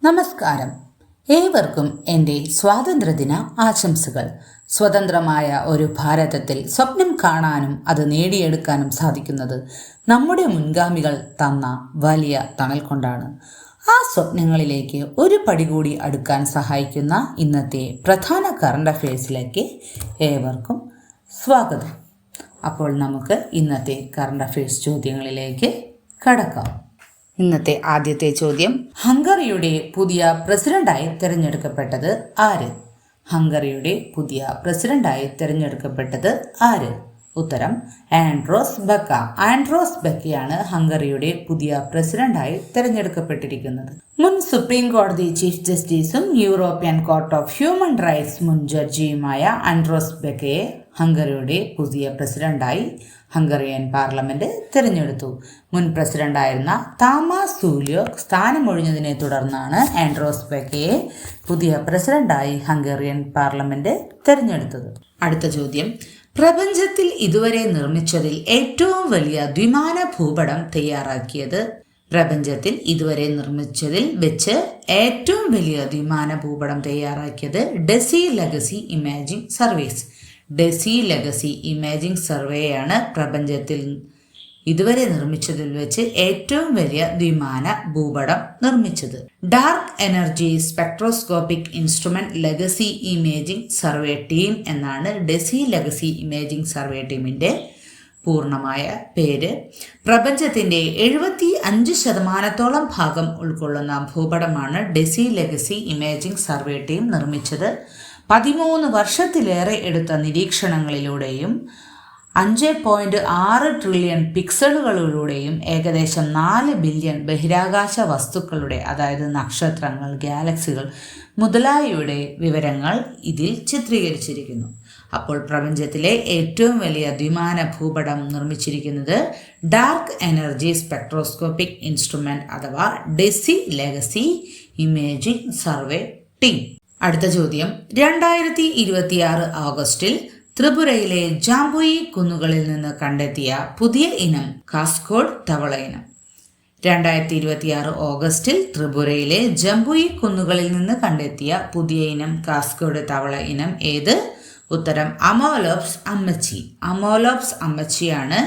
നമസ്കാരം. ഏവർക്കും എൻ്റെ സ്വാതന്ത്ര്യദിന ആശംസകൾ. സ്വതന്ത്രമായ ഒരു ഭാരതത്തിൽ സ്വപ്നം കാണാനും അത് നേടിയെടുക്കാനും സാധിക്കുന്നത് നമ്മുടെ മുൻഗാമികൾ തന്ന വലിയ തണൽ കൊണ്ടാണ്. ആ സ്വപ്നങ്ങളിലേക്ക് ഒരു പടി കൂടി അടുക്കാൻ സഹായിക്കുന്ന ഇന്നത്തെ പ്രധാന കറണ്ട് അഫയേഴ്സിലേക്ക് ഏവർക്കും സ്വാഗതം. അപ്പോൾ നമുക്ക് ഇന്നത്തെ കറണ്ട് അഫയേഴ്സ് ചോദ്യങ്ങളിലേക്ക് കടക്കാം. ഇന്നത്തെ ആദ്യത്തെ ചോദ്യം, ഹംഗറിയുടെ പുതിയ പ്രസിഡന്റായി തിരഞ്ഞെടുക്കപ്പെട്ടത് ആര്? ഹംഗറിയുടെ പുതിയ പ്രസിഡന്റായി തിരഞ്ഞെടുക്കപ്പെട്ടത് ആര്? ഉത്തരം ആൻഡ്രോസ് ബക്ക. ആൻഡ്രോസ് ബക്കയാണ് ഹംഗറിയുടെ പുതിയ പ്രസിഡന്റായി തിരഞ്ഞെടുക്കപ്പെട്ടിരിക്കുന്നത്. മുൻ സുപ്രീം കോടതി ചീഫ് ജസ്റ്റിസും European court of human rights മുൻ ജഡ്ജിയുമായ ആൻഡ്രോസ് ബക്കയെ ഹംഗറിയുടെ പുതിയ പ്രസിഡന്റായി ഹംഗറിയൻ പാർലമെന്റ് തിരഞ്ഞെടുത്തു. മുൻ പ്രസിഡന്റായിരുന്ന താമാസ് സൂലിയോക് സ്ഥാനമൊഴിഞ്ഞതിനെ തുടർന്നാണ് ആൻഡ്രോസ് ബക്കയെ പുതിയ പ്രസിഡന്റായി ഹംഗറിയൻ പാർലമെന്റ് തിരഞ്ഞെടുത്തത്. അടുത്ത ചോദ്യം, പ്രപഞ്ചത്തിൽ ഇതുവരെ നിർമ്മിച്ചതിൽ ഏറ്റവും വലിയ ദ്വിമാന ഭൂപടം തയ്യാറാക്കിയത്? പ്രപഞ്ചത്തിൽ ഇതുവരെ നിർമ്മിച്ചതിൽ വെച്ച് ഏറ്റവും വലിയ ദ്വിമാന ഭൂപടം തയ്യാറാക്കിയത് DESI legacy imaging service. DESI legacy imaging സർവേയാണ് പ്രപഞ്ചത്തിൽ ഇതുവരെ നിർമ്മിച്ചതിൽ വെച്ച് ഏറ്റവും വലിയ ദ്വിമാന ഭൂപടം നിർമ്മിച്ചത്. Dark energy spectroscopic instrument legacy imaging survey team എന്നാണ് ഡെസി ലെഗസി ഇമേജിംഗ് സർവേ ടീമിന്റെ പൂർണ്ണമായ പേര്. പ്രപഞ്ചത്തിന്റെ 75% ഭാഗം ഉൾക്കൊള്ളുന്ന ഭൂപടമാണ് DESI legacy imaging survey team നിർമ്മിച്ചത്. 13 വർഷത്തിലേറെ എടുത്ത നിരീക്ഷണങ്ങളിലൂടെയും 5.6 ട്രില്യൺ പിക്സലുകളിലൂടെയും ഏകദേശം 4 ബില്യൺ ബഹിരാകാശ വസ്തുക്കളുടെ, അതായത് നക്ഷത്രങ്ങൾ, ഗാലക്സികൾ മുതലായവയുടെ വിവരങ്ങൾ ഇതിൽ ചിത്രീകരിച്ചിരിക്കുന്നു. അപ്പോൾ പ്രപഞ്ചത്തിലെ ഏറ്റവും വലിയ ദ്വിമാന ഭൂപടം നിർമ്മിച്ചിരിക്കുന്നത് ഡാർക്ക് എനർജി സ്പെക്ട്രോസ്കോപ്പിക് ഇൻസ്ട്രുമെന്റ് അഥവാ deci legacy imaging survey team. അടുത്ത ചോദ്യം, 2026 ഓഗസ്റ്റിൽ ത്രിപുരയിലെ ജാംബുയി കുന്നുകളിൽ നിന്ന് കണ്ടെത്തിയ പുതിയ ഇനം കാസ്കോഡ് തവള ഇനം. 2026 ഓഗസ്റ്റിൽ ത്രിപുരയിലെ ജംബുയി കുന്നുകളിൽ നിന്ന് കണ്ടെത്തിയ പുതിയ ഇനം കാസ്കോഡ് തവള ഇനം ഏത്? ഉത്തരം അമോലോപ്സ് അമ്മച്ചി. അമോലോപ്സ് അമ്മച്ചിയാണ്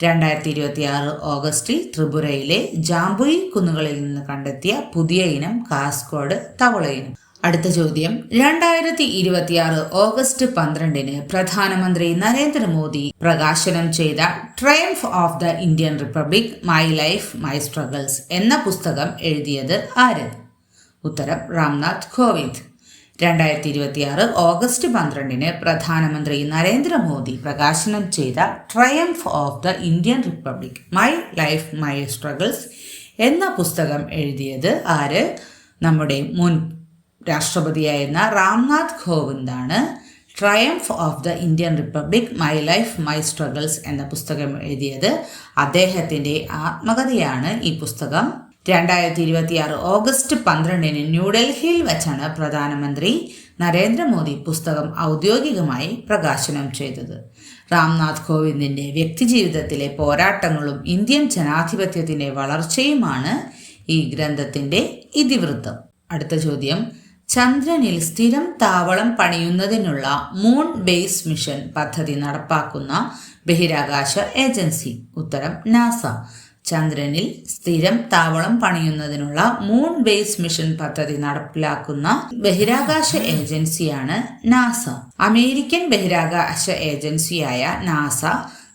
2026 ഓഗസ്റ്റിൽ ത്രിപുരയിലെ ജാംബുയി കുന്നുകളിൽ നിന്ന് കണ്ടെത്തിയ പുതിയ ഇനം കാസ്കോഡ് തവള ഇനം. അടുത്ത ചോദ്യം, 2026 ഓഗസ്റ്റ് 12 പ്രധാനമന്ത്രി നരേന്ദ്രമോദി പ്രകാശനം ചെയ്ത triumph of the Indian republic my life my struggles എന്ന പുസ്തകം എഴുതിയത് ആര്? ഉത്തരം രാംനാഥ് കോവിന്ദ്. 2026 ഓഗസ്റ്റ് 12 പ്രധാനമന്ത്രി നരേന്ദ്രമോദി പ്രകാശനം ചെയ്ത triumph of the Indian republic my life my struggles എന്ന പുസ്തകം എഴുതിയത് ആര്? നമ്മുടെ മുൻ രാഷ്ട്രപതിയായിരുന്ന രാംനാഥ് കോവിന്ദാണ്. Triumph of the Indian republic my life my struggles എന്ന പുസ്തകം എഴുതിയത്. അദ്ദേഹത്തിൻ്റെ ആത്മകഥയാണ് ഈ പുസ്തകം. 2026 ഓഗസ്റ്റ് 12 ന്യൂഡൽഹിയിൽ വെച്ചാണ് പ്രധാനമന്ത്രി നരേന്ദ്രമോദി പുസ്തകം ഔദ്യോഗികമായി പ്രകാശനം ചെയ്തത്. രാംനാഥ് കോവിന്ദിൻ്റെ വ്യക്തിജീവിതത്തിലെ പോരാട്ടങ്ങളും ഇന്ത്യൻ ജനാധിപത്യത്തിൻ്റെ വളർച്ചയുമാണ് ഈ ഗ്രന്ഥത്തിൻ്റെ ഇതിവൃത്തം. അടുത്ത ചോദ്യം, ചന്ദ്രനിൽ സ്ഥിരം താവളം പണിയുന്നതിനുള്ള മൂൺ ബേസ് മിഷൻ പദ്ധതി നടപ്പാക്കുന്ന ബഹിരാകാശ ഏജൻസി? ഉത്തരം നാസ. ചന്ദ്രനിൽ സ്ഥിരം താവളം പണിയുന്നതിനുള്ള മൂൺ ബേസ് മിഷൻ പദ്ധതി നടപ്പിലാക്കുന്ന ബഹിരാകാശ ഏജൻസിയാണ് നാസ. അമേരിക്കൻ ബഹിരാകാശ ഏജൻസിയായ നാസ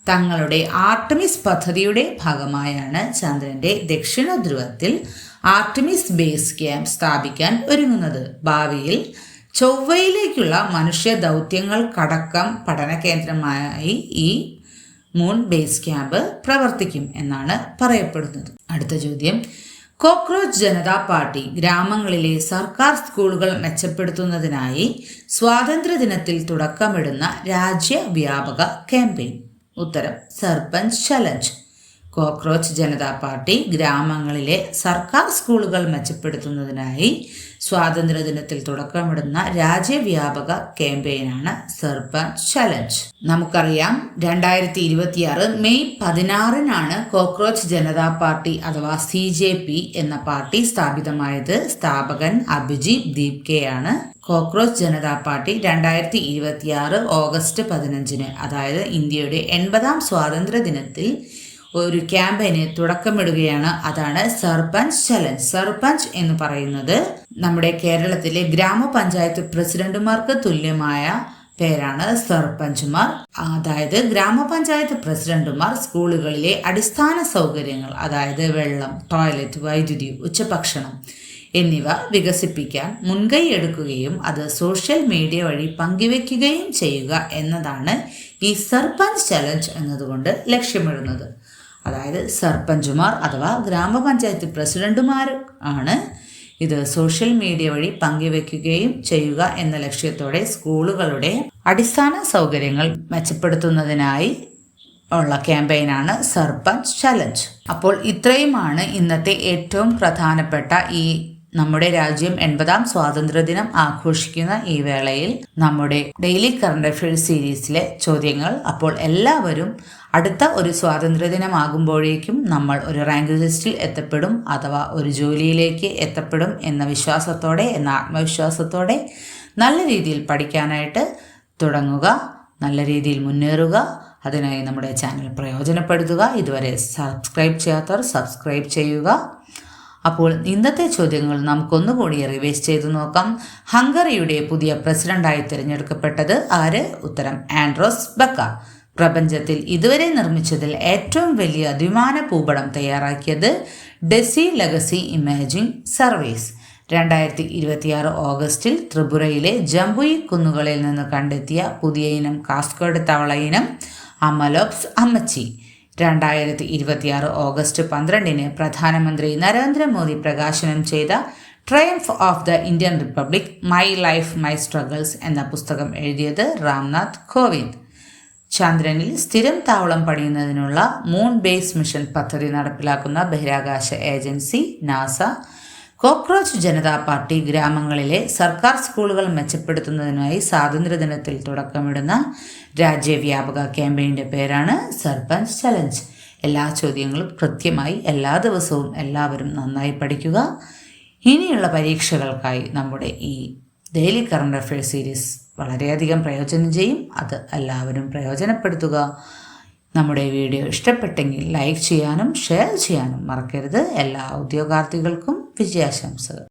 തങ്ങളുടെ ആർട്ടമിസ് പദ്ധതിയുടെ ഭാഗമായാണ് ചന്ദ്രന്റെ ദക്ഷിണ ധ്രുവത്തിൽ ആർട്ടമിസ് ബേസ് ക്യാമ്പ് സ്ഥാപിക്കാൻ ഒരുങ്ങുന്നത്. ഭാവിയിൽ ചൊവ്വയിലേക്കുള്ള മനുഷ്യ ദൗത്യങ്ങൾക്കടക്കം പഠന കേന്ദ്രമായി ഈ മൂൺ ബേസ് ക്യാമ്പ് പ്രവർത്തിക്കും എന്നാണ് പറയപ്പെടുന്നത്. അടുത്ത ചോദ്യം, കോക്രോച്ച് ജനതാ പാർട്ടി ഗ്രാമങ്ങളിലെ സർക്കാർ സ്കൂളുകൾ മെച്ചപ്പെടുത്തുന്നതിനായി സ്വാതന്ത്ര്യദിനത്തിൽ തുടക്കമിടുന്ന രാജ്യവ്യാപക ക്യാമ്പയിൻ? ഉത്തരം sarpanch challenge. Cockroach Janata party ഗ്രാമങ്ങളിലെ സർക്കാർ സ്കൂളുകൾ മെച്ചപ്പെടുത്തുന്നതിനായി സ്വാതന്ത്ര്യദിനത്തിൽ തുടക്കമിടുന്ന രാജ്യവ്യാപക ക്യാമ്പയിനാണ് സർപഞ്ച് ചലഞ്ച്. നമുക്കറിയാം 2026 മെയ് 16 കോക്രോച്ച് ജനതാ പാർട്ടി അഥവാ CJP എന്ന പാർട്ടി സ്ഥാപിതമായത്. സ്ഥാപകൻ അഭിജിത് ദീപ്കെ ആണ്. കോക്രോച്ച് ജനതാ പാർട്ടി 2026 ഓഗസ്റ്റ് 15 അതായത് ഇന്ത്യയുടെ 80ാം സ്വാതന്ത്ര്യ ദിനത്തിൽ ഒരു ക്യാമ്പയിന് തുടക്കമിടുകയാണ്. അതാണ് സർപഞ്ച് ചലഞ്ച്. സർപഞ്ച് എന്ന് പറയുന്നത് നമ്മുടെ കേരളത്തിലെ ഗ്രാമപഞ്ചായത്ത് പ്രസിഡന്റുമാർക്ക് തുല്യമായ പേരാണ് സർപഞ്ചുമാർ. അതായത് ഗ്രാമപഞ്ചായത്ത് പ്രസിഡന്റുമാർ സ്കൂളുകളിലെ അടിസ്ഥാന സൗകര്യങ്ങൾ, അതായത് വെള്ളം, ടോയ്ലറ്റ്, വൈദ്യുതി, ഉച്ചഭക്ഷണം എന്നിവ വികസിപ്പിക്കാൻ മുൻകൈ എടുക്കുകയും അത് സോഷ്യൽ മീഡിയ വഴി പങ്കുവെക്കുകയും ചെയ്യുക എന്നതാണ് ഈ സർപഞ്ച് ചലഞ്ച് എന്നതുകൊണ്ട് ലക്ഷ്യമിടുന്നത്. അതായത് സർപഞ്ചുമാർ അഥവാ ഗ്രാമപഞ്ചായത്ത് പ്രസിഡന്റുമാർ ആണ് ഇത് സോഷ്യൽ മീഡിയ വഴി പങ്കുവെക്കുകയും ചെയ്യുക എന്ന ലക്ഷ്യത്തോടെ സ്കൂളുകളുടെ അടിസ്ഥാന സൗകര്യങ്ങൾ മെച്ചപ്പെടുത്തുന്നതിനായി ഉള്ള ക്യാമ്പയിനാണ് സർപഞ്ച് ചലഞ്ച്. അപ്പോൾ ഇത്രയുമാണ് ഇന്നത്തെ ഏറ്റവും പ്രധാനപ്പെട്ട ഈ നമ്മുടെ രാജ്യം 80ാം സ്വാതന്ത്ര്യദിനം ആഘോഷിക്കുന്ന ഈ വേളയിൽ നമ്മുടെ ഡെയിലി കറണ്ട് അഫയേഴ്സ് സീരീസിലെ ചോദ്യങ്ങൾ. അപ്പോൾ എല്ലാവരും അടുത്ത ഒരു സ്വാതന്ത്ര്യദിനമാകുമ്പോഴേക്കും നമ്മൾ ഒരു റാങ്ക് ലിസ്റ്റിൽ എത്തപ്പെടും അഥവാ ഒരു ജോലിയിലേക്ക് എത്തപ്പെടും എന്ന വിശ്വാസത്തോടെ, എന്ന ആത്മവിശ്വാസത്തോടെ നല്ല രീതിയിൽ പഠിക്കാനായിട്ട് തുടങ്ങുക, നല്ല രീതിയിൽ മുന്നേറുക. അതിനായി നമ്മുടെ ചാനൽ പ്രയോജനപ്പെടുത്തുക. ഇതുവരെ സബ്സ്ക്രൈബ് ചെയ്യാത്തവർ സബ്സ്ക്രൈബ് ചെയ്യുക. അപ്പോൾ ഇന്നത്തെ ചോദ്യങ്ങൾ നമുക്കൊന്നുകൂടി റിവൈസ് ചെയ്തു നോക്കാം. ഹംഗറിയുടെ പുതിയ പ്രസിഡന്റായി തിരഞ്ഞെടുക്കപ്പെട്ടത് ആര്? ഉത്തരം ആൻഡ്രോസ് ബക്ക. പ്രപഞ്ചത്തിൽ ഇതുവരെ നിർമ്മിച്ചതിൽ ഏറ്റവും വലിയ ദ്വിമാന ഭൂപടം തയ്യാറാക്കിയത് ഡെസി ലെഗസി ഇമേജിംഗ് സർവീസ്. 2026 ഓഗസ്റ്റിൽ ത്രിപുരയിലെ ജംബുയി കുന്നുകളിൽ നിന്ന് കണ്ടെത്തിയ പുതിയ ഇനം കാസ്കേഡ് തവള ഇനം അമലോപ്സ് അമ്മച്ചി. 2026 ഓഗസ്റ്റ് 12 പ്രധാനമന്ത്രി നരേന്ദ്രമോദി പ്രകാശനം ചെയ്ത triumph of the Indian republic, my life my struggles എന്ന പുസ്തകം എഴുതിയത് രാംനാഥ് കോവിന്ദ്. ചന്ദ്രനിൽ സ്ഥിരം താവളം പണിയുന്നതിനുള്ള മൂൺ ബേസ് മിഷൻ പദ്ധതി നടപ്പിലാക്കുന്ന ബഹിരാകാശ agency NASA. Cockroach Janata party ഗ്രാമങ്ങളിലെ സർക്കാർ സ്കൂളുകൾ മെച്ചപ്പെടുത്തുന്നതിനായി സ്വാതന്ത്ര്യദിനത്തിൽ തുടക്കമിടുന്ന രാജ്യവ്യാപക ക്യാമ്പയിൻ്റെ പേരാണ് സർപഞ്ച് ചലഞ്ച്. എല്ലാ ചോദ്യങ്ങളും കൃത്യമായി എല്ലാ ദിവസവും എല്ലാവരും നന്നായി പഠിക്കുക. ഇനിയുള്ള പരീക്ഷകൾക്കായി നമ്മുടെ ഈ ഡെയിലി കറണ്ട് അഫയേഴ്സ് സീരീസ് വളരെയധികം പ്രയോജനം ചെയ്യും. അത് എല്ലാവരും പ്രയോജനപ്പെടുത്തുക. നമ്മുടെ വീഡിയോ ഇഷ്ടപ്പെട്ടെങ്കിൽ ലൈക്ക് ചെയ്യാനും ഷെയർ ചെയ്യാനും മറക്കരുത്. എല്ലാ ഉദ്യോഗാർത്ഥികൾക്കും വിജയാശംസകൾ.